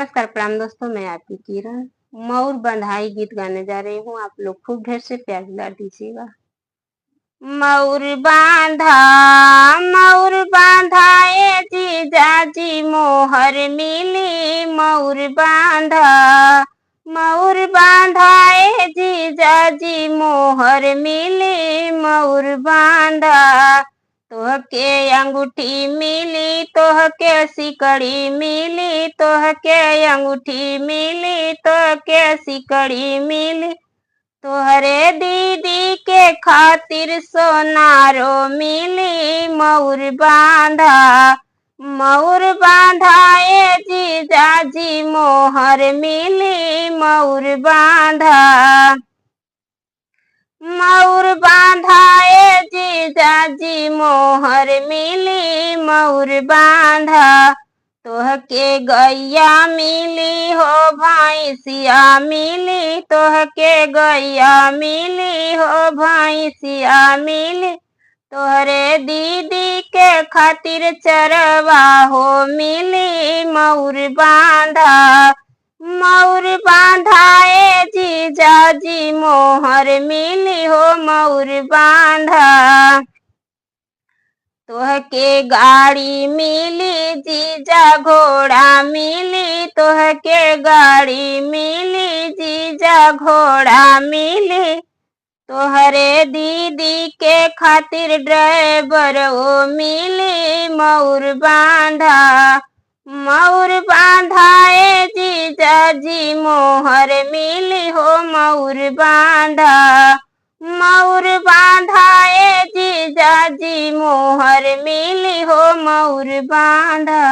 नमस्कार प्रणाम दोस्तों, मैं आपकी किरण मऊर बंधाई गीत गाने जा रही हूँ। आप लोग खूब ढेर से प्यार दिला दीजिएगा। मऊर बांधा ए जीजाजी मोहर मिली मऊर बांधा ए जीजाजी मोहर मिली मऊर बांधा। तोहके अंगूठी मिली तोहके सिकड़ी मिली तोहके अंगूठी मिली तोहके सिकड़ी मिली। तोहरे दीदी के खातिर सोनारो मिली मऊर बांधा ए जीजाजी मोहर मिली मऊर बांधा ए जीजाजी मोहर मिली मऊर बांधा। तोहके गैया मिली हो भैंसिया मिली तोहके गैया मिली हो भैंसिया मिली। तोहरे दीदी के खातिर चरवा हो मिली मऊर बांधा ए जीजाजी मोहर मिली हो मऊर बांधा। तोहके गाड़ी मिली जीजा घोड़ा मिली तोहके गाड़ी मिली जीजा घोड़ा मिली। तोहरे दीदी के खातिर ड्राइवर ओ मिली मऊर बांधा ए जीजाजी मोहर मिली हो मऊर बांधा ए जीजाजी मोहर मिली हो मऊर बांधा।